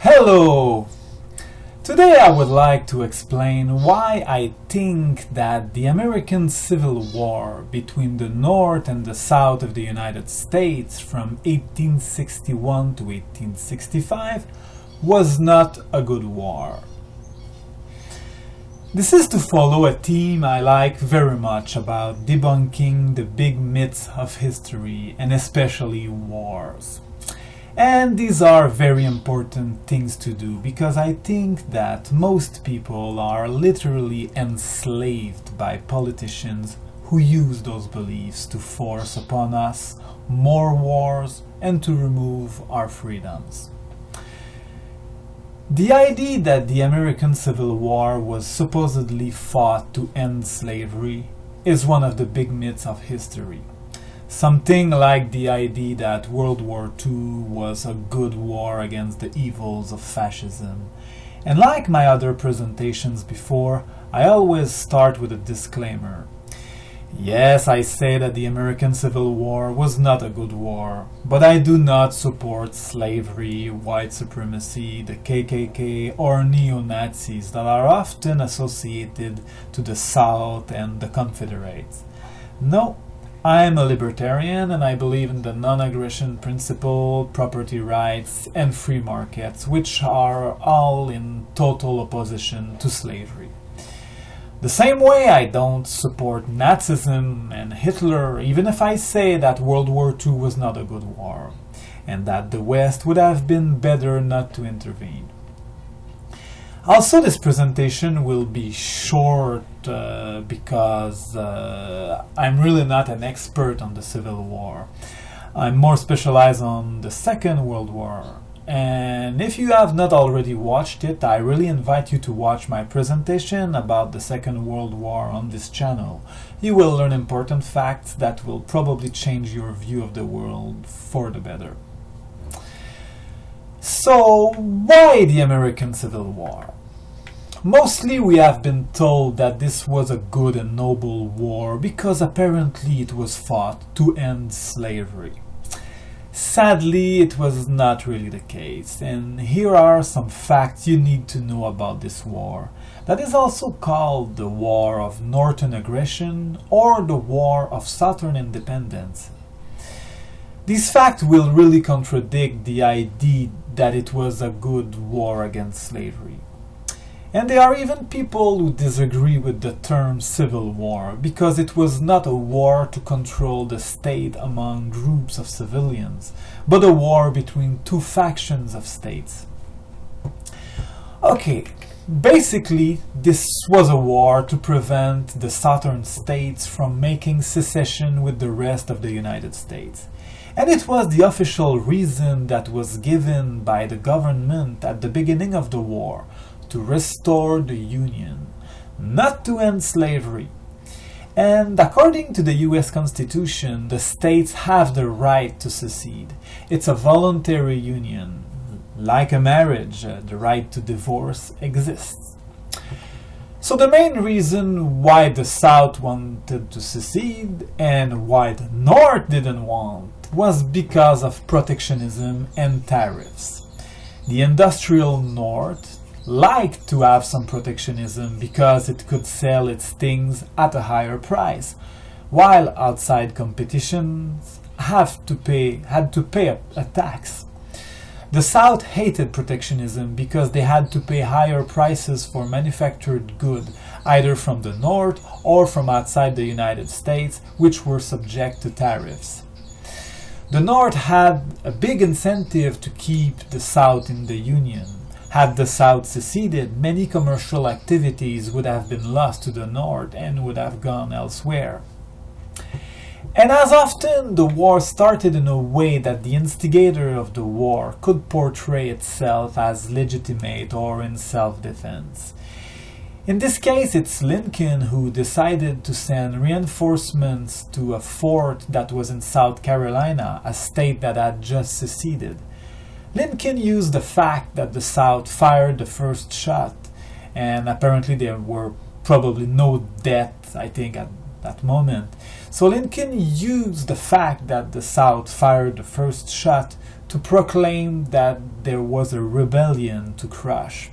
Hello! Today I would like to explain why I think that the American Civil War between the North and the South of the United States from 1861 to 1865 was not a good war. This is to follow a theme I like very much about debunking the big myths of history and especially wars. And these are very important things to do because I think that most people are literally enslaved by politicians who use those beliefs to force upon us more wars and to remove our freedoms. The idea that the American Civil War was supposedly fought to end slavery is one of the big myths of history. Something like the idea that World War II was a good war against the evils of fascism. And like my other presentations before, I always start with a disclaimer. Yes, I say that the American Civil War was not a good war, but I do not support slavery, white supremacy, the KKK, or neo-Nazis that are often associated to the South and the Confederates. No, I am a libertarian and I believe in the non-aggression principle, property rights, and free markets, which are all in total opposition to slavery. The same way I don't support Nazism and Hitler, even if I say that World War II was not a good war, and that the West would have been better not to intervene. Also, this presentation will be short because I'm really not an expert on the Civil War. I'm more specialized on the Second World War. And if you have not already watched it, I really invite you to watch my presentation about the Second World War on this channel. You will learn important facts that will probably change your view of the world for the better. So, why the American Civil War? Mostly we have been told that this was a good and noble war because apparently it was fought to end slavery. Sadly, it was not really the case, and here are some facts you need to know about this war. That is also called the War of Northern Aggression or the War of Southern Independence. These facts will really contradict the idea that it was a good war against slavery. And there are even people who disagree with the term Civil War because it was not a war to control the state among groups of civilians, but a war between two factions of states. Okay, basically this was a war to prevent the southern states from making secession with the rest of the United States. And it was the official reason that was given by the government at the beginning of the war, to restore the Union, not to end slavery. And according to the US Constitution, the states have the right to secede. It's a voluntary union. Like a marriage, the right to divorce exists. So the main reason why the South wanted to secede and why the North didn't want was because of protectionism and tariffs. The industrial North liked to have some protectionism because it could sell its things at a higher price, while outside competitions had to pay a tax. The South hated protectionism because they had to pay higher prices for manufactured goods, either from the North or from outside the United States, which were subject to tariffs. The North had a big incentive to keep the South in the Union. Had the South seceded, many commercial activities would have been lost to the North and would have gone elsewhere. And as often, the war started in a way that the instigator of the war could portray itself as legitimate or in self-defense. In this case, it's Lincoln who decided to send reinforcements to a fort that was in South Carolina, a state that had just seceded. Lincoln used the fact that the South fired the first shot, and apparently there were probably no deaths, I think, at that moment. So Lincoln used the fact that the South fired the first shot to proclaim that there was a rebellion to crush.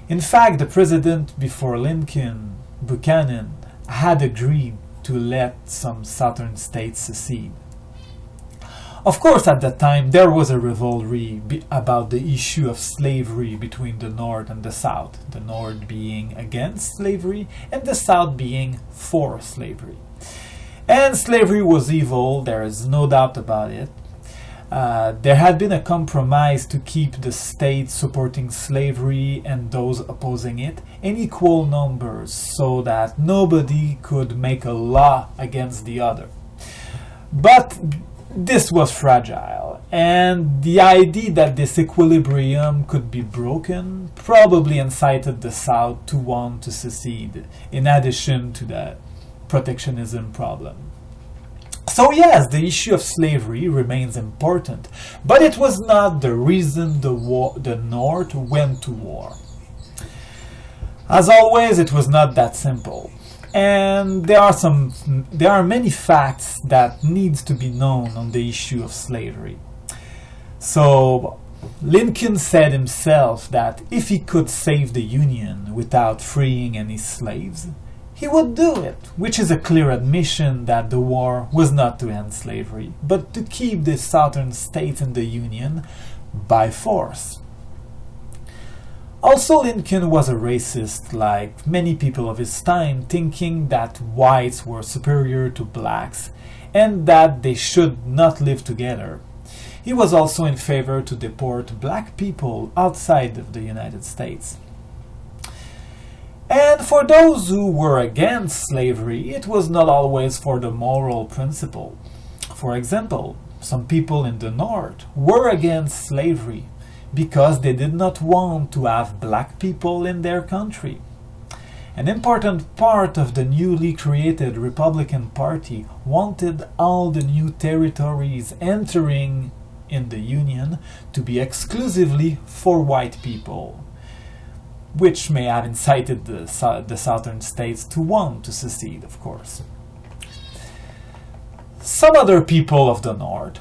In fact, the president before Lincoln, Buchanan, had agreed to let some southern states secede. Of course, at that time, there was a rivalry about the issue of slavery between the North and the South, the North being against slavery and the South being for slavery. And slavery was evil, there is no doubt about it. There had been a compromise to keep the states supporting slavery and those opposing it in equal numbers so that nobody could make a law against the other. But this was fragile, and the idea that this equilibrium could be broken probably incited the South to want to secede, in addition to the protectionism problem. So yes, the issue of slavery remains important, but it was not the reason the North went to war. As always, it was not that simple. And there are many facts that needs to be known on the issue of slavery. So Lincoln said himself that if he could save the Union without freeing any slaves, he would do it, which is a clear admission that the war was not to end slavery, but to keep the southern states in the Union by force. Also, Lincoln was a racist, like many people of his time, thinking that whites were superior to blacks and that they should not live together. He was also in favor to deport black people outside of the United States. And for those who were against slavery, it was not always for the moral principle. For example, some people in the North were against slavery because they did not want to have black people in their country. An important part of the newly created Republican Party wanted all the new territories entering in the Union to be exclusively for white people, which may have incited the southern states to want to secede, of course. Some other people of the North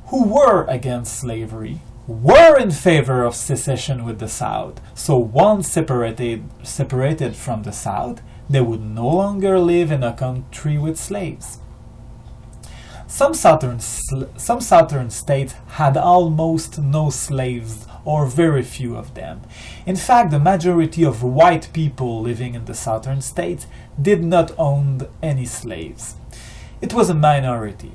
who were against slavery were in favor of secession with the South, so once separated from the South, they would no longer live in a country with slaves. Some southern states had almost no slaves or very few of them. In fact, the majority of white people living in the southern states did not own any slaves. It was a minority.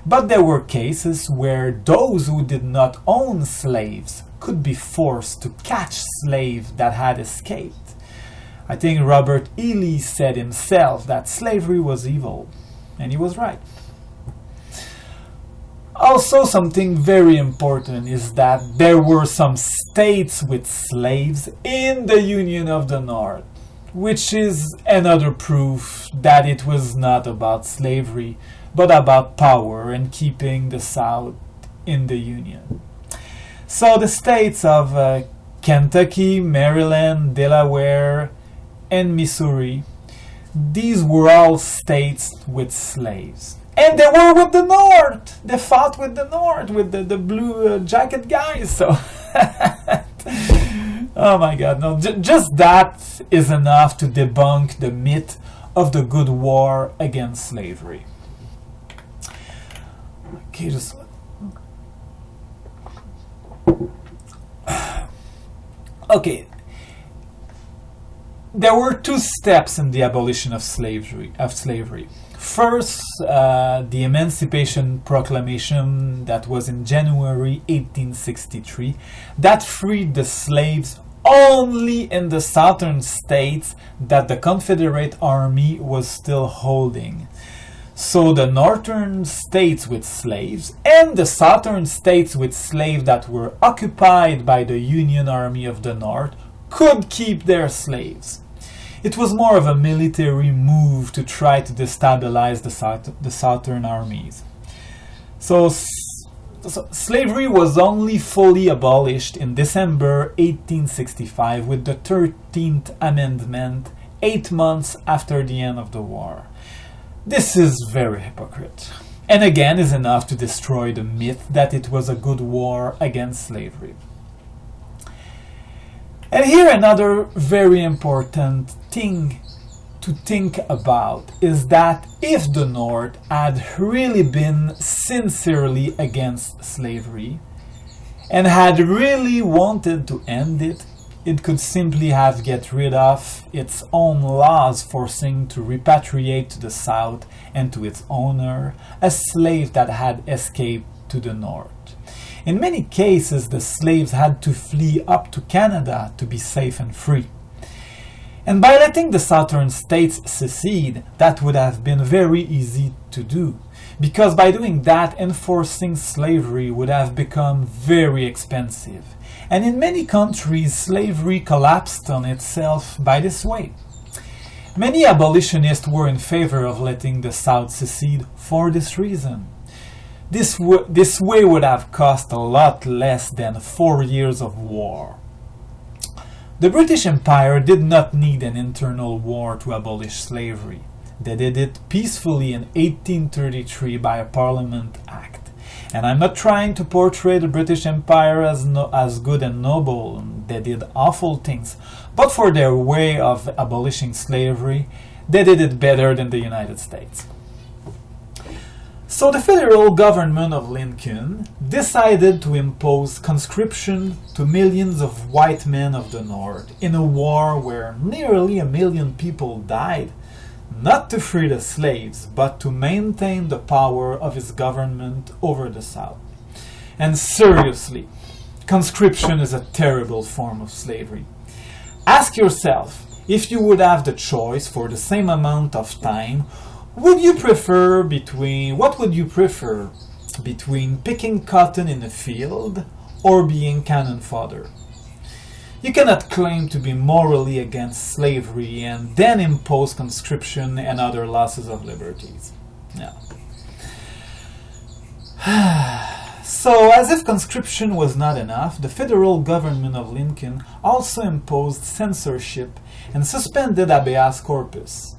But there were cases where those who did not own slaves could be forced to catch slaves that had escaped. I think Robert Ely said himself that slavery was evil, and he was right. Also, something very important is that there were some states with slaves in the Union of the North, which is another proof that it was not about slavery, but about power and keeping the South in the Union. So the states of Kentucky, Maryland, Delaware, and Missouri, these were all states with slaves. And they were with the North. They fought with the North, with the blue jacket guys. So, oh my God, no! Just that is enough to debunk the myth of the good war against slavery. Okay, just okay. There were two steps in the abolition of slavery. First, the Emancipation Proclamation that was in January 1863 that freed the slaves only in the southern states that the Confederate Army was still holding. So the northern states with slaves and the southern states with slaves that were occupied by the Union Army of the North could keep their slaves. It was more of a military move to try to destabilize the southern armies. So slavery was only fully abolished in December 1865 with the 13th Amendment, 8 months after the end of the war. This is very hypocrite. and again is enough to destroy the myth that it was a good war against slavery. And here another very important thing to think about is that if the North had really been sincerely against slavery and had really wanted to end it, it could simply have get rid of its own laws forcing to repatriate to the South and to its owner a slave that had escaped to the North. In many cases, the slaves had to flee up to Canada to be safe and free. And by letting the southern states secede, that would have been very easy to do, because by doing that, enforcing slavery would have become very expensive. And in many countries, slavery collapsed on itself by this way. Many abolitionists were in favor of letting the South secede for this reason. This way would have cost a lot less than 4 years of war. The British Empire did not need an internal war to abolish slavery. They did it peacefully in 1833 by a Parliament Act. And I'm not trying to portray the British Empire as good and noble. They did awful things. But for their way of abolishing slavery, they did it better than the United States. So the federal government of Lincoln decided to impose conscription to millions of white men of the North in a war where nearly 1 million people died, not to free the slaves, but to maintain the power of his government over the South. And seriously, conscription is a terrible form of slavery. Ask yourself, if you would have the choice for the same amount of time, what would you prefer between picking cotton in a field or being cannon fodder? You cannot claim to be morally against slavery and then impose conscription and other losses of liberties. No. So, as if conscription was not enough, the federal government of Lincoln also imposed censorship and suspended habeas corpus.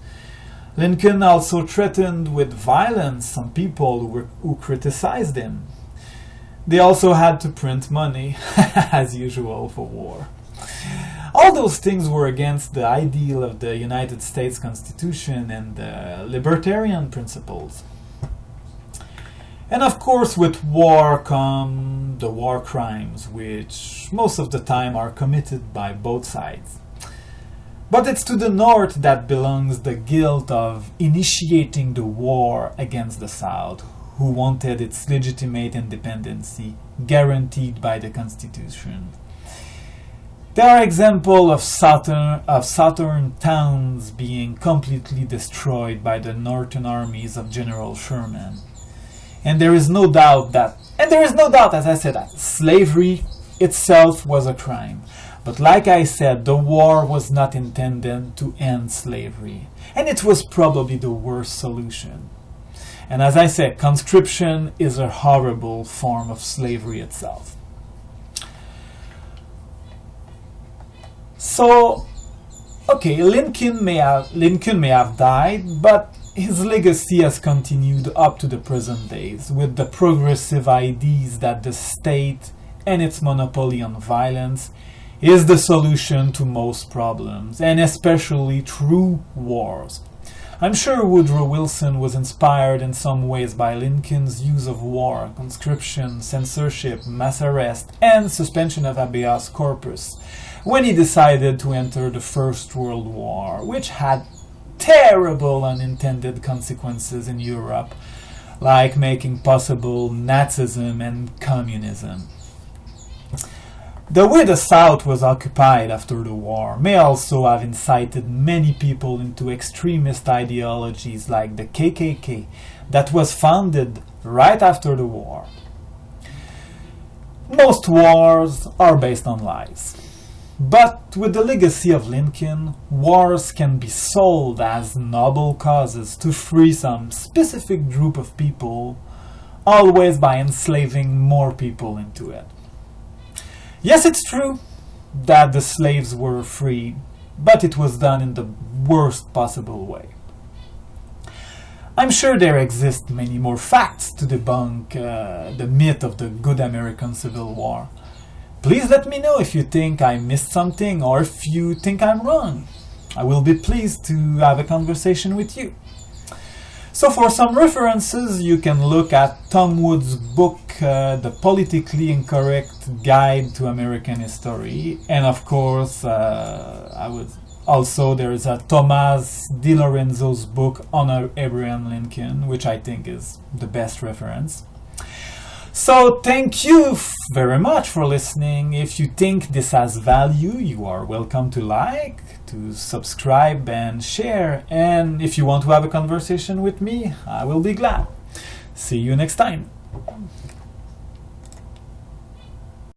Lincoln also threatened with violence some people who criticized him. They also had to print money, as usual for war. All those things were against the ideal of the United States Constitution and the Libertarian principles. And of course, with war come the war crimes, which most of the time are committed by both sides. But it's to the North that belongs the guilt of initiating the war against the South, who wanted its legitimate independence guaranteed by the Constitution. There are examples of southern towns being completely destroyed by the northern armies of General Sherman. And there is no doubt, as I said, that slavery itself was a crime. But like I said, the war was not intended to end slavery, and it was probably the worst solution. And as I said, conscription is a horrible form of slavery itself. So, okay, Lincoln may have died, but his legacy has continued up to the present days with the progressive ideas that the state and its monopoly on violence is the solution to most problems, and especially through wars. I'm sure Woodrow Wilson was inspired in some ways by Lincoln's use of war, conscription, censorship, mass arrest, and suspension of habeas corpus when he decided to enter the First World War, which had terrible unintended consequences in Europe, like making possible Nazism and communism. The way the South was occupied after the war may also have incited many people into extremist ideologies like the KKK that was founded right after the war. Most wars are based on lies. But with the legacy of Lincoln, wars can be sold as noble causes to free some specific group of people, always by enslaving more people into it. Yes, it's true that the slaves were freed, but it was done in the worst possible way. I'm sure there exist many more facts to debunk the myth of the good American Civil War. Please let me know if you think I missed something or if you think I'm wrong. I will be pleased to have a conversation with you. So for some references, you can look at Tom Wood's book, The Politically Incorrect Guide to American History, and of course, there is a Thomas DiLorenzo's book on Abraham Lincoln, which I think is the best reference. So thank you very much for listening. If you think this has value, you are welcome to like, to subscribe and share. And if you want to have a conversation with me, I will be glad. See you next time.